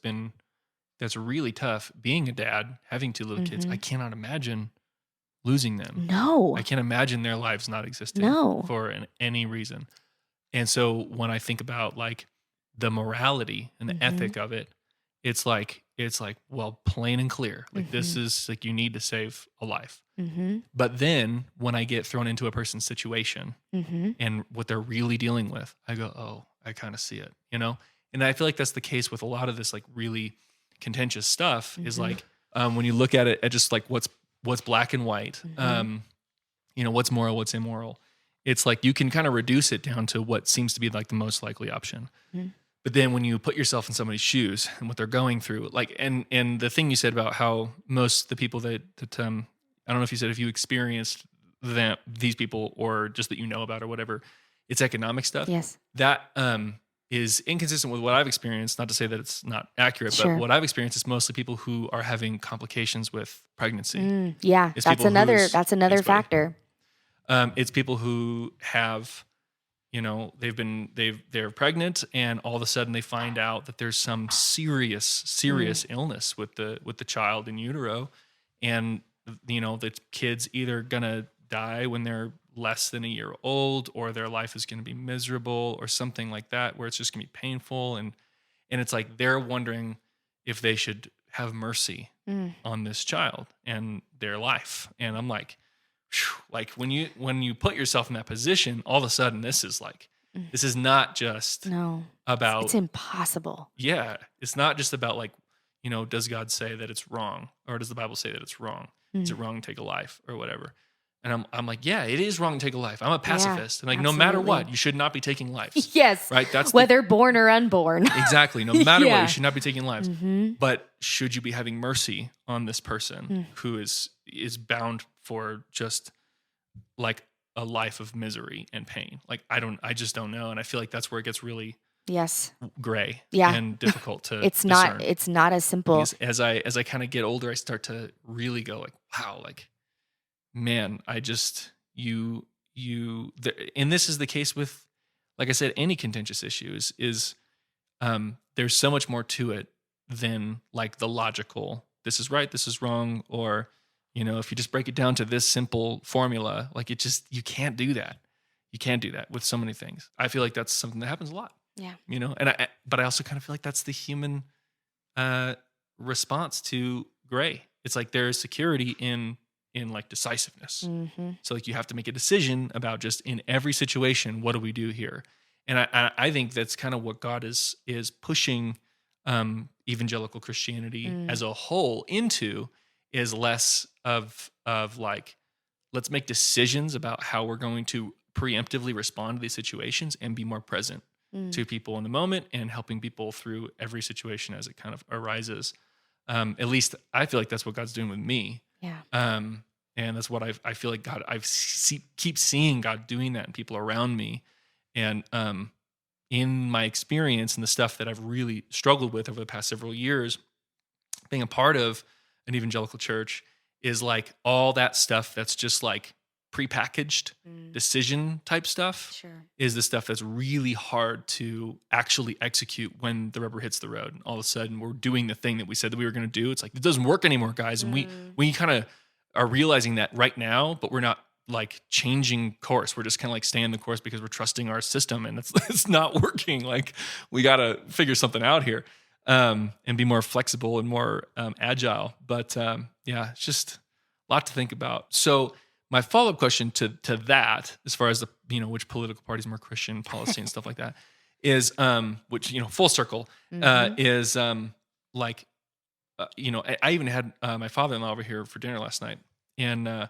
really tough. Being a dad, having two little kids, I cannot imagine losing them. No. I can't imagine their lives not existing for any reason. And so when I think about like the morality and the ethic of it, it's like, well, plain and clear. Like this is like, you need to save a life. But then when I get thrown into a person's situation and what they're really dealing with, I go, oh, I kind of see it, you know? And I feel like that's the case with a lot of this like really contentious stuff is like, when you look at it at just like what's black and white, you know, what's moral, what's immoral. It's like you can kind of reduce it down to what seems to be like the most likely option. But then when you put yourself in somebody's shoes and what they're going through, like, and the thing you said about how most the people that I don't know if you said if you experienced these people or just that you know about or whatever, it's economic stuff. Yes. That is inconsistent with what I've experienced. Not to say that it's not accurate, Sure. but what I've experienced is mostly people who are having complications with pregnancy. Yeah, It's that's people another whose- factor. It's people who have, you know, they're pregnant and all of a sudden they find out that there's some serious illness with the child in utero, and you know the kid's either gonna die when they're less than a year old, or their life is gonna be miserable, or something like that, where it's just gonna be painful, and it's like they're wondering if they should have mercy on this child and their life, and I'm like. Like when you put yourself in that position, all of a sudden this is not just about it's impossible. Yeah, it's not just about like, you know, does God say that it's wrong, or does the Bible say that it's wrong? Is it wrong to take a life or whatever? And I'm like, yeah, it is wrong to take a life. I'm a pacifist, and like no matter what, you should not be taking lives. Yes, right. That's whether born or unborn. Exactly. No matter what, you should not be taking lives. But should you be having mercy on this person who is bound for just like a life of misery and pain? Like I just don't know, and I feel like that's where it gets really gray and difficult to discern. It's not as simple. Because as I kind of get older, I start to really go like, wow, like man, I just and this is the case with, like I said, any contentious issues is there's so much more to it than like the logical, this is right, this is wrong, or, you know, if you just break it down to this simple formula, like you can't do that. You can't do that with so many things. I feel like that's something that happens a lot. Yeah. You know, but I also kind of feel like that's the human response to gray. It's like there is security in like decisiveness. So like you have to make a decision about just in every situation, what do we do here? And I think that's kind of what God is pushing evangelical Christianity as a whole into, is less of like, let's make decisions about how we're going to preemptively respond to these situations and be more present to people in the moment and helping people through every situation as it kind of arises. At least I feel like that's what God's doing with me. Yeah. And that's what I feel like God, keep seeing God doing that in people around me. And in my experience and the stuff that I've really struggled with over the past several years, being a part of an evangelical church is like all that stuff that's just like prepackaged decision type stuff Sure. is the stuff that's really hard to actually execute when the rubber hits the road. And all of a sudden we're doing the thing that we said that we were going to do. It's like, it doesn't work anymore, guys. And we kind of are realizing that right now, but we're not like changing course. We're just kind of like staying the course because we're trusting our system, and it's not working. Like, we got to figure something out here, and be more flexible and more agile. But yeah, it's just a lot to think about. So my follow-up question to that, as far as the, which political parties are more Christian policy and stuff like that, is which, full circle, is like, I even had my father-in-law over here for dinner last night, and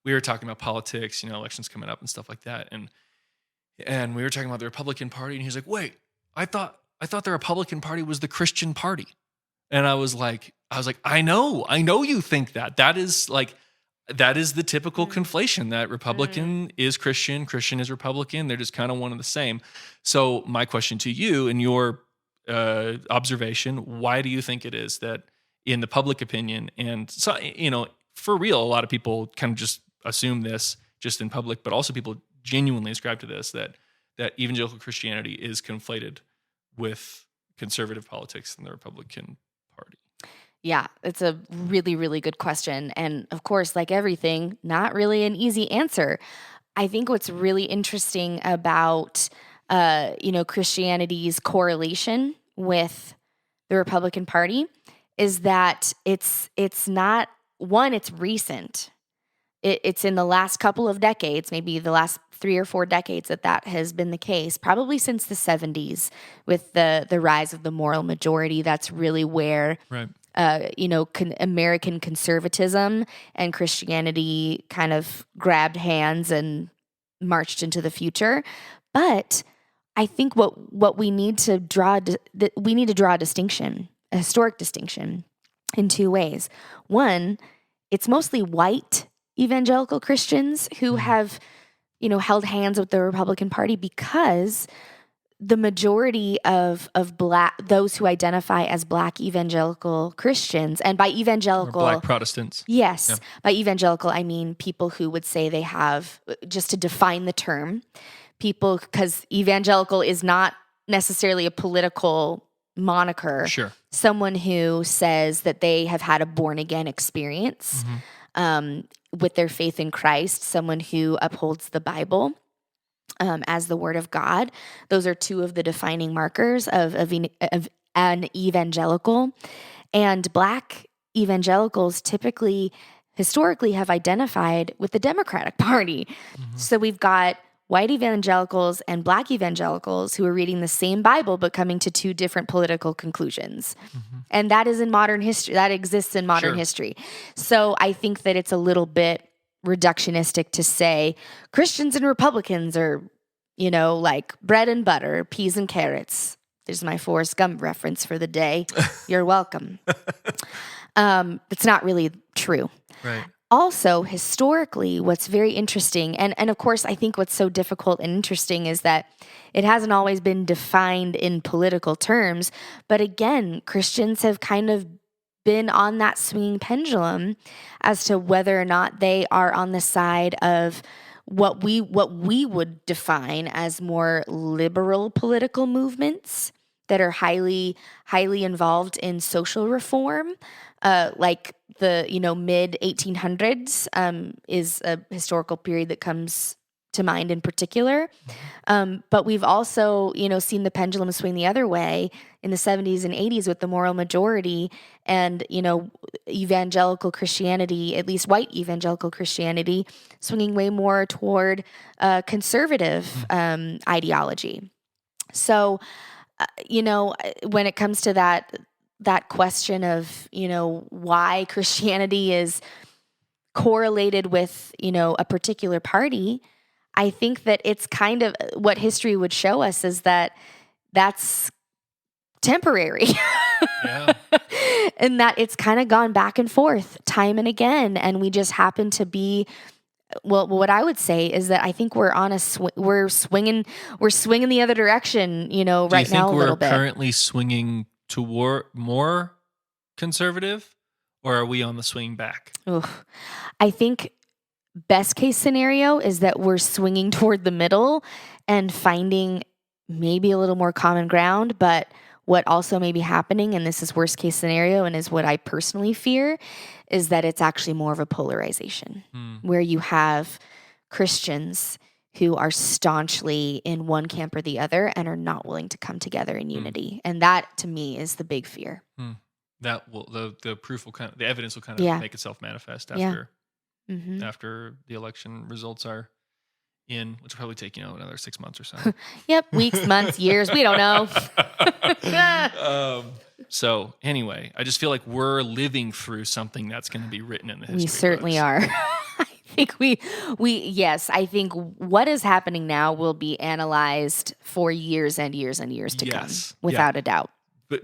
we were talking about politics, elections coming up and stuff like that, and we were talking about the Republican Party, and he's like, "Wait, I thought the Republican Party was the Christian party," and I was like, I know you think that. That is the typical conflation, that Republican is Christian, Christian is Republican. They're just kind of one and the same. So my question to you, in your observation, why do you think it is that in the public opinion, and so, for real, a lot of people kind of just assume this just in public, but also people genuinely ascribe to this, that evangelical Christianity is conflated with conservative politics in the Republican Party? Yeah, it's a really, really good question. And of course, like everything, not really an easy answer. I think what's really interesting about, Christianity's correlation with the Republican Party is that it's not, one, it's recent. It's in the last couple of decades, maybe the last 3 or 4 decades that has been the case, probably since the 70s with the rise of the moral majority. That's really where, right. American conservatism and Christianity kind of grabbed hands and marched into the future. But I think what we need to draw, we need to draw a distinction, a historic distinction, in 2 ways. One, it's mostly white evangelical Christians who have, held hands with the Republican Party, because the majority of those who identify as Black evangelical Christians, and by evangelical, or Black Protestants. Yes. Yeah. By evangelical, I mean people who would say they have, just to define the term, people, because evangelical is not necessarily a political moniker. Sure. Someone who says that they have had a born again experience with their faith in Christ, someone who upholds the Bible as the Word of God. Those are 2 of the defining markers of an evangelical. And Black evangelicals historically have identified with the Democratic Party. So we've got white evangelicals and Black evangelicals who are reading the same Bible but coming to 2 different political conclusions. And that is in modern history. That exists in modern history. So I think that it's a little bit reductionistic to say Christians and Republicans are, like bread and butter, peas and carrots. There's my Forrest Gump reference for the day. You're welcome. It's not really true. Right. Also, historically, what's very interesting, and of course, I think what's so difficult and interesting is that it hasn't always been defined in political terms. But again, Christians have kind of been on that swinging pendulum as to whether or not they are on the side of what we would define as more liberal political movements that are highly involved in social reform, like the mid 1800s is a historical period that comes to mind in particular. But we've also seen the pendulum swing the other way in the 70s and 80s with the moral majority and evangelical Christianity, at least white evangelical Christianity, swinging way more toward conservative ideology. So when it comes to that question of, why Christianity is correlated with, a particular party, I think that it's kind of what history would show us is that that's temporary. Yeah. And that it's kind of gone back and forth time and again. And we just happen to be, well, what I would say is that I think we're on we're swinging the other direction, right now a little bit. Do you think we're currently swinging toward more conservative, or are we on the swing back? Oof. I think best case scenario is that we're swinging toward the middle and finding maybe a little more common ground. But what also may be happening, and this is worst case scenario and is what I personally fear, is that it's actually more of a polarization where you have Christians who are staunchly in one camp or the other and are not willing to come together in unity. And that, to me, is the big fear. That will the proof will the evidence will kind of make itself manifest after after the election results are in, which will probably take another 6 months or so. Yep, weeks, months, years, we don't know. So anyway, I just feel like we're living through something that's going to be written in the history. We certainly books. are. I think yes, I think what is happening now will be analyzed for years and years and years to come, without a doubt. But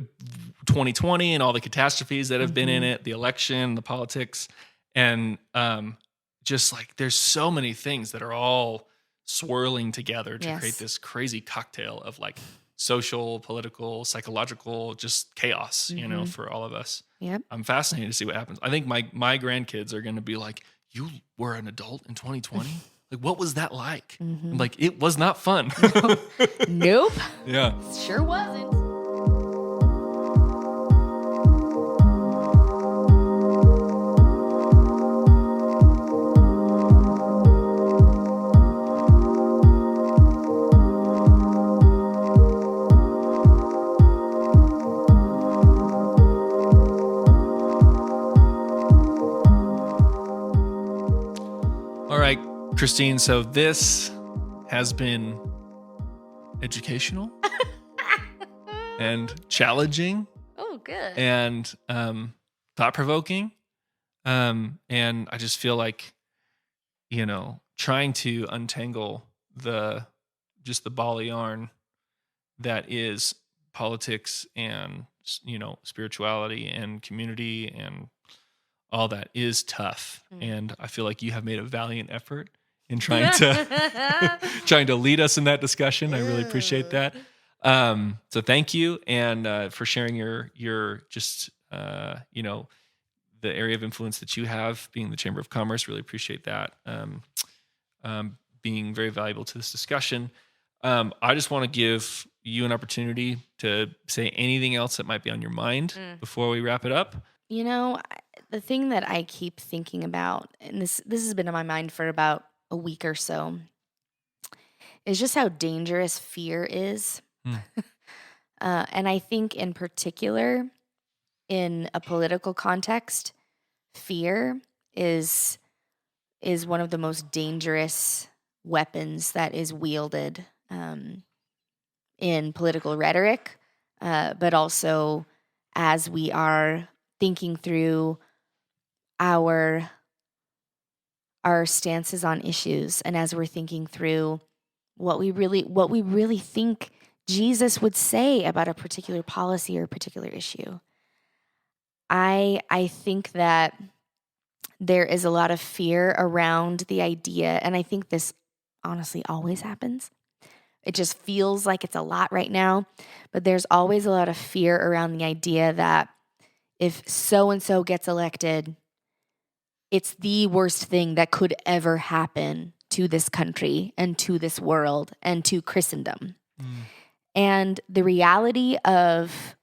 2020 and all the catastrophes that have been in it, the election, the politics, and just like there's so many things that are all swirling together to create this crazy cocktail of like social, political, psychological, just chaos, for all of us. Yep. I'm fascinated to see what happens. I think my grandkids are going to be like, you were an adult in 2020? Like, what was that like? I'm like, it was not fun. Nope. Yeah. Sure wasn't. Christine, so this has been educational and challenging. Oh, good. And thought-provoking. And I just feel like, trying to untangle the ball of yarn that is politics and, spirituality and community and all that is tough. And I feel like you have made a valiant effort in trying to lead us in that discussion. I really appreciate that. So thank you. And for sharing your just, the area of influence that you have being the Chamber of Commerce. Really appreciate that. Being very valuable to this discussion. I just want to give you an opportunity to say anything else that might be on your mind before we wrap it up. The thing that I keep thinking about, and this has been on my mind for about a week or so, is just how dangerous fear is. And I think in particular, in a political context, fear is one of the most dangerous weapons that is wielded in political rhetoric, but also as we are thinking through our stances on issues, and as we're thinking through what we really think Jesus would say about a particular policy or a particular issue. I think that there is a lot of fear around the idea, and I think this honestly always happens. It just feels like it's a lot right now, but there's always a lot of fear around the idea that if so-and-so gets elected, it's the worst thing that could ever happen to this country and to this world and to Christendom. And the reality of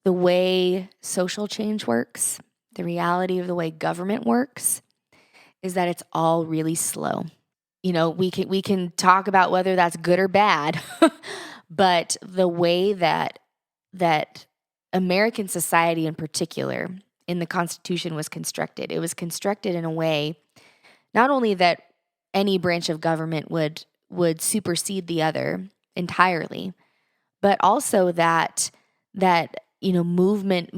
the way social change works, the reality of the way government works, is that it's all really slow. We can talk about whether that's good or bad, but the way that American society in particular in the Constitution was constructed, it was constructed in a way not only that any branch of government would supersede the other entirely, but also that movement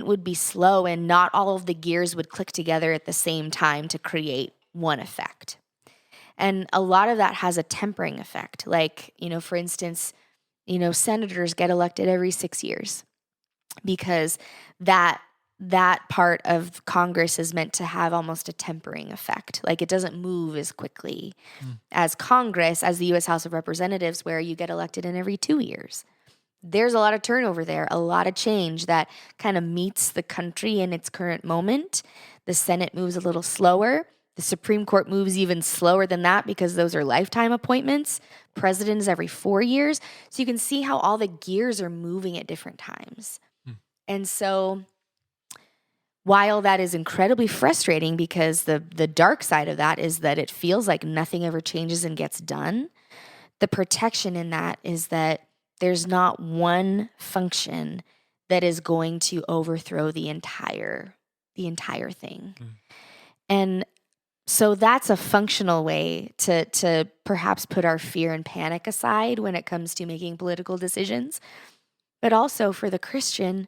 would be slow and not all of the gears would click together at the same time to create one effect. And a lot of that has a tempering effect. Like, for instance, senators get elected every 6 years because that part of Congress is meant to have almost a tempering effect. Like, it doesn't move as quickly as Congress, as the U.S. House of Representatives, where you get elected in every 2 years. There's a lot of turnover there, a lot of change that kind of meets the country in its current moment. The Senate moves a little slower. The Supreme Court moves even slower than that because those are lifetime appointments. President is every 4 years. So you can see how all the gears are moving at different times. And so while that is incredibly frustrating, because the dark side of that is that it feels like nothing ever changes and gets done, the protection in that is that there's not one function that is going to overthrow the entire thing. And so that's a functional way to perhaps put our fear and panic aside when it comes to making political decisions. But also for the Christian,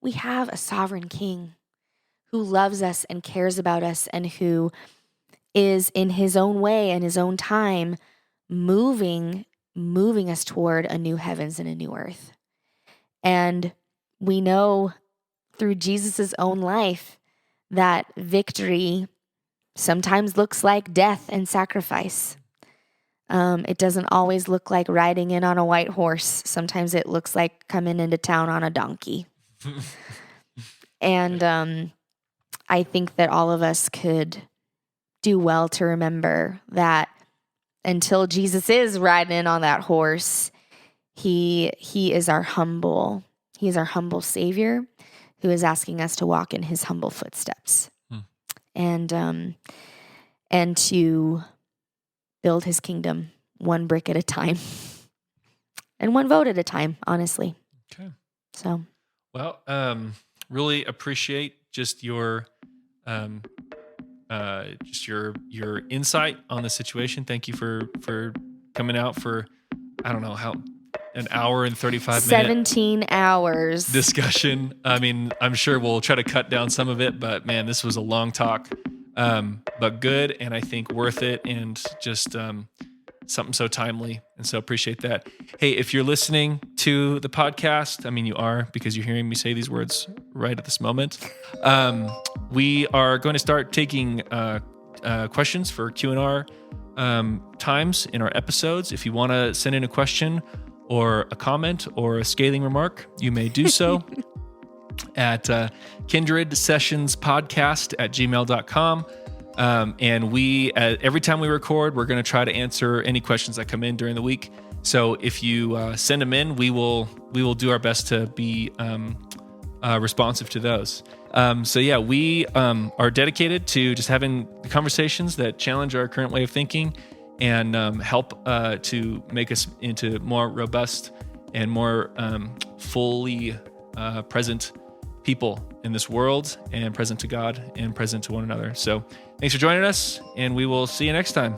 we have a sovereign king who loves us and cares about us and who is in his own way and his own time moving us toward a new heavens and a new earth. And we know through Jesus's own life that victory sometimes looks like death and sacrifice. It doesn't always look like riding in on a white horse. Sometimes it looks like coming into town on a donkey. And I think that all of us could do well to remember that until Jesus is riding in on that horse, he is our humble Savior who is asking us to walk in his humble footsteps. And to build his kingdom one brick at a time and one vote at a time, honestly. Okay. So, well, really appreciate just your insight on the situation. Thank you for coming out for, I don't know how, an hour and 35 minutes. 17 hours Discussion. I mean, I'm sure we'll try to cut down some of it, but man, this was a long talk, but good. And I think worth it. And just, something so timely. And so appreciate that. Hey, if you're listening to the podcast, I mean, you are, because you're hearing me say these words right at this moment. We are going to start taking, questions for Q&R, times in our episodes. If you want to send in a question or a comment or a scathing remark, you may do so at kindredsessionspodcast@gmail.com. And we, every time we record, we're going to try to answer any questions that come in during the week. So if you send them in, we will do our best to be responsive to those. So yeah, we are dedicated to just having conversations that challenge our current way of thinking and help to make us into more robust and more fully present people in this world, and present to God and present to one another. So thanks for joining us, and we will see you next time.